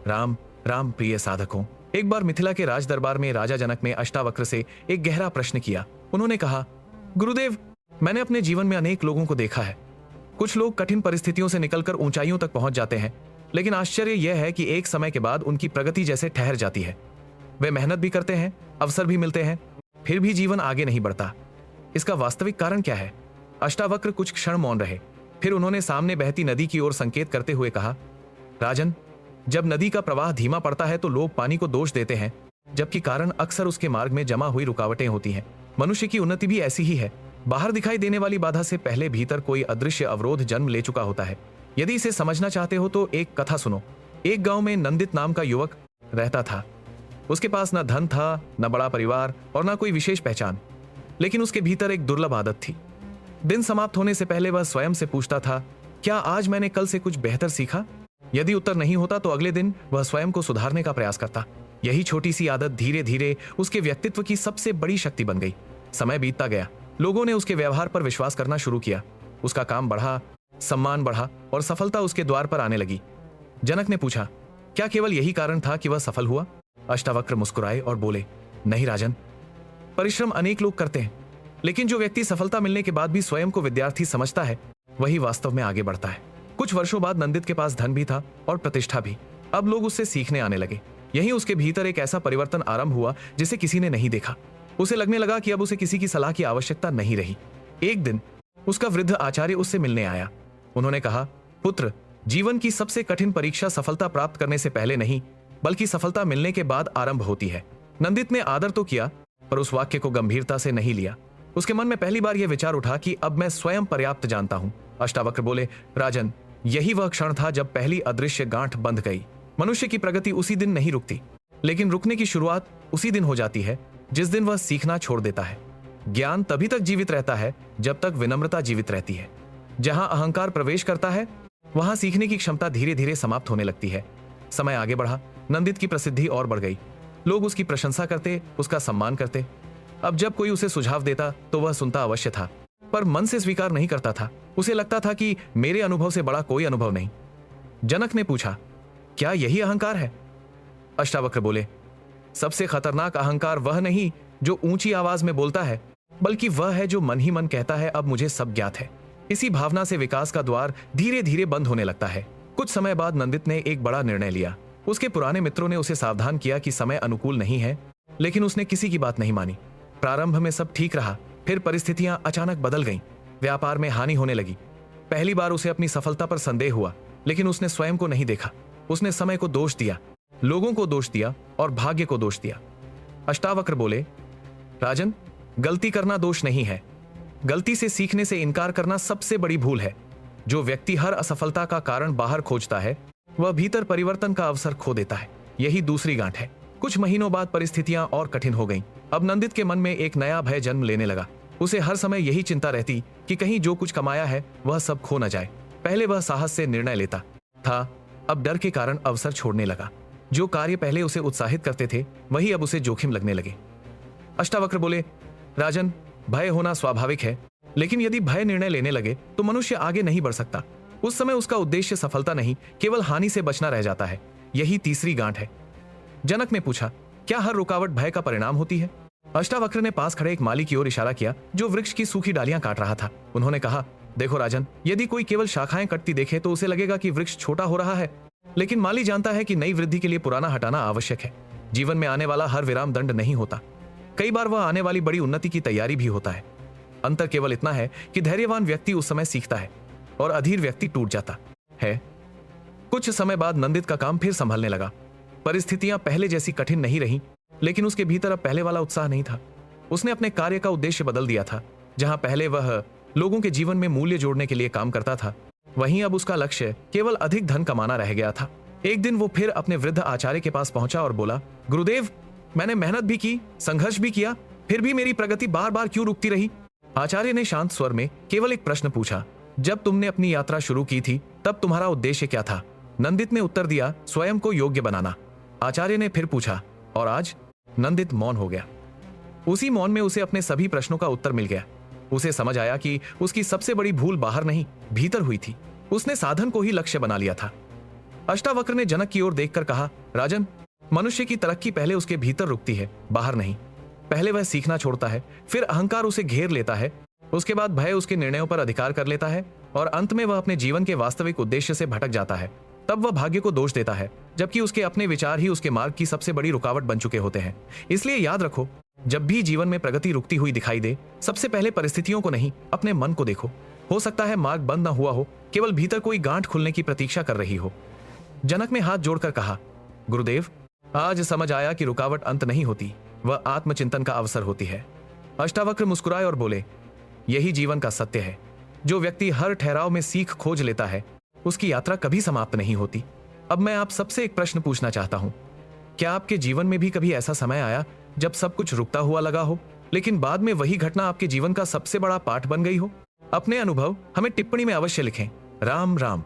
राम राम प्रिय साधकों, एक बार मिथिला के राज दरबार में राजा जनक ने अष्टावक्र से एक गहरा प्रश्न किया। उन्होंने कहा, गुरुदेव, मैंने अपने जीवन में अनेक लोगों को देखा है। कुछ लोग कठिन परिस्थितियों से निकलकर ऊंचाइयों तक पहुंच जाते हैं, लेकिन आश्चर्य यह है कि एक समय के बाद उनकी प्रगति जैसे ठहर जाती है। वे मेहनत भी करते हैं, अवसर भी मिलते हैं, फिर भी जीवन आगे नहीं बढ़ता। इसका वास्तविक कारण क्या है? अष्टावक्र कुछ क्षण मौन रहे, फिर उन्होंने सामने बहती नदी की ओर संकेत करते हुए कहा, राजन, जब नदी का प्रवाह धीमा पड़ता है तो लोग पानी को दोष देते हैं, जबकि कारण अक्सर उसके मार्ग में जमा हुई रुकावटें होती हैं। मनुष्य की उन्नति भी ऐसी ही है। बाहर दिखाई देने वाली बाधा से पहले भीतर कोई अदृश्य अवरोध जन्म ले चुका होता है। यदि इसे समझना चाहते हो तो एक कथा सुनो। एक गांव में नंदित नाम का युवक रहता था। उसके पास न धन था, न बड़ा परिवार और न कोई विशेष पहचान, लेकिन उसके भीतर एक दुर्लभ आदत थी। दिन समाप्त होने से पहले वह स्वयं से पूछता था, क्या आज मैंने कल से कुछ बेहतर सीखा? यदि उत्तर नहीं होता तो अगले दिन वह स्वयं को सुधारने का प्रयास करता। यही छोटी सी आदत धीरे धीरे उसके व्यक्तित्व की सबसे बड़ी शक्ति बन गई। समय बीतता गया, लोगों ने उसके व्यवहार पर विश्वास करना शुरू किया। उसका काम बढ़ा, सम्मान बढ़ा और सफलता उसके द्वार पर आने लगी। जनक ने पूछा, क्या केवल यही कारण था कि वह सफल हुआ? अष्टावक्र मुस्कुराए और बोले, नहीं राजन, परिश्रम अनेक लोग करते हैं, लेकिन जो व्यक्ति सफलता मिलने के बाद भी स्वयं को विद्यार्थी समझता है, वही वास्तव में आगे बढ़ता है। कुछ वर्षों बाद नंदित के पास धन भी था और प्रतिष्ठा भी। अब लोग उससे सीखने आने लगे। यहीं उसके भीतर एक ऐसा परिवर्तन आरंभ हुआ जिसे किसी ने नहीं देखा। उसे लगने लगा कि अब उसे किसी की सलाह की आवश्यकता नहीं रही। एक दिन उसका वृद्ध आचार्य उससे मिलने आया। उन्होंने कहा, पुत्र, जीवन की सबसे कठिन परीक्षा सफलता प्राप्त करने से पहले नहीं, बल्कि सफलता मिलने के बाद आरंभ होती है। नंदित ने आदर तो किया, पर उस वाक्य को गंभीरता से नहीं लिया। उसके मन में पहली बार यह विचार उठा कि अब मैं स्वयं पर्याप्त जानता हूं। अष्टावक्र बोले, राजन, यही वह क्षण था जब पहली अदृश्य गांठ बंध गई। मनुष्य की प्रगति उसी दिन नहीं रुकती, लेकिन रुकने की शुरुआत उसी दिन हो जाती है जिस दिन वह सीखना छोड़ देता है। ज्ञान तभी तक जीवित रहता है जब तक विनम्रता जीवित रहती है। जहां अहंकार प्रवेश करता है, वहां सीखने की क्षमता धीरे धीरे समाप्त होने लगती है। समय आगे बढ़ा, नंदित की प्रसिद्धि और बढ़ गई। लोग उसकी प्रशंसा करते, उसका सम्मान करते। अब जब कोई उसे सुझाव देता तो वह सुनता अवश्य था, पर मन से स्वीकार नहीं करता था। उसे लगता था कि मेरे अनुभव से बड़ा कोई अनुभव नहीं। जनक ने पूछा, क्या यही अहंकार है? अष्टावक्र बोले, सबसे खतरनाक अहंकार वह नहीं जो ऊंची आवाज में बोलता है, बल्कि वह है जो मन ही मन कहता है, अब मुझे सब ज्ञात है। इसी भावना से विकास का द्वार धीरे धीरे बंद होने लगता है। कुछ समय बाद नंदित ने एक बड़ा निर्णय लिया। उसके पुराने मित्रों ने उसे सावधान किया कि समय अनुकूल नहीं है, लेकिन उसने किसी की बात नहीं मानी। प्रारंभ में सब ठीक रहा, फिर परिस्थितियां अचानक बदल गईं। व्यापार में हानि होने लगी। पहली बार उसे अपनी सफलता पर संदेह हुआ, लेकिन उसने स्वयं को नहीं देखा। उसने समय को दोष दिया, लोगों को दोष दिया और भाग्य को दोष दिया। अष्टावक्र बोले, राजन, गलती करना दोष नहीं है, गलती से सीखने से इनकार करना सबसे बड़ी भूल है। जो व्यक्ति हर असफलता का कारण बाहर खोजता है, वह भीतर परिवर्तन का अवसर खो देता है। यही दूसरी गांठ है। कुछ महीनों बाद परिस्थितियां और कठिन हो गईं। अब नंदित के मन में एक नया भय जन्म लेने लगा। उसे हर समय यही चिंता रहती कि कहीं जो कुछ कमाया है वह सब खो न जाए। पहले वह साहस से निर्णय लेता था, अब डर के कारण अवसर छोड़ने लगा। जो कार्य पहले उसे उत्साहित करते थे, वही अब उसे जोखिम लगने लगे। अष्टावक्र बोले, राजन, भय होना स्वाभाविक है, लेकिन यदि भय निर्णय लेने लगे तो मनुष्य आगे नहीं बढ़ सकता। उस समय उसका उद्देश्य सफलता नहीं, केवल हानि से बचना रह जाता है। यही तीसरी गांठ है। जनक ने पूछा, क्या हर रुकावट भय का परिणाम होती है? अष्टावक्र ने पास खड़े एक माली की ओर इशारा किया जो वृक्ष की सूखी डालियां काट रहा था। उन्होंने कहा, देखो राजन, यदि कोई केवल शाखाएं कटती देखे तो उसे लगेगा कि वृक्ष छोटा हो रहा है, लेकिन माली जानता है कि नई वृद्धि के लिए पुराना हटाना आवश्यक है। जीवन में आने वाला हर विराम दंड नहीं होता, कई बार वह आने वाली बड़ी उन्नति की तैयारी भी होता है। अंतर केवल इतना है कि धैर्यवान व्यक्ति उस समय सीखता है और अधीर व्यक्ति टूट जाता है। कुछ समय बाद नंदित का काम फिर संभलने लगा। परिस्थितियां पहले जैसी कठिन नहीं रहीं, लेकिन उसके भीतर अब पहले वाला उत्साह नहीं था। उसने अपने कार्य का उद्देश्य बदल दिया था। जहां पहले वह लोगों के जीवन में मूल्य जोड़ने के लिए काम करता था, वहीं अब उसका लक्ष्य केवल अधिक धन कमाना रह गया था। एक दिन वो फिर अपने वृद्ध आचार्य के पास पहुंचा और बोला, गुरुदेव, मैंने मेहनत भी की, संघर्ष भी किया, फिर भी मेरी प्रगति बार बार क्यों रुकती रही? आचार्य ने शांत स्वर में केवल एक प्रश्न पूछा, जब तुमने अपनी यात्रा शुरू की थी तब तुम्हारा उद्देश्य क्या था? नंदित ने उत्तर दिया, स्वयं को योग्य बनाना। आचार्य ने फिर पूछा, और आज? नंदित मौन हो गया। उसी मौन में उसे अपने सभी प्रश्नों का उत्तर मिल गया। उसे समझ आया कि उसकी सबसे बड़ी भूल बाहर नहीं, भीतर हुई थी। उसने साधन को ही लक्ष्य बना लिया था। अष्टावक्र ने जनक की ओर देखकर कहा, राजन, मनुष्य की तरक्की पहले उसके भीतर रुकती है, बाहर नहीं। पहले वह सीखना छोड़ता है, फिर अहंकार उसे घेर लेता है, उसके बाद भय उसके निर्णयों पर अधिकार कर लेता है और अंत में वह अपने जीवन के वास्तविक उद्देश्य से भटक जाता है। तब वह भाग्य को दोष देता है, जबकि उसके अपने विचार ही उसके मार्ग की सबसे बड़ी रुकावट बन चुके होते हैं। इसलिए याद रखो, जब भी जीवन में प्रगति रुकती हुई दिखाई दे, सबसे पहले परिस्थितियों को नहीं, अपने मन को देखो। हो सकता है मार्ग बंद न हुआ हो, केवल भीतर कोई गांठ खुलने की प्रतीक्षा कर रही हो। जनक ने हाथ जोड़कर कहा, गुरुदेव, आज समझ आया कि रुकावट अंत नहीं होती, वह आत्मचिंतन का अवसर होती है। अष्टावक्र मुस्कुराए और बोले, यही जीवन का सत्य है। जो व्यक्ति हर ठहराव में सीख खोज लेता है, उसकी यात्रा कभी समाप्त नहीं होती। अब मैं आप सबसे एक प्रश्न पूछना चाहता हूं। क्या आपके जीवन में भी कभी ऐसा समय आया जब सब कुछ रुकता हुआ लगा हो, लेकिन बाद में वही घटना आपके जीवन का सबसे बड़ा पाठ बन गई हो? अपने अनुभव हमें टिप्पणी में अवश्य लिखें। राम राम।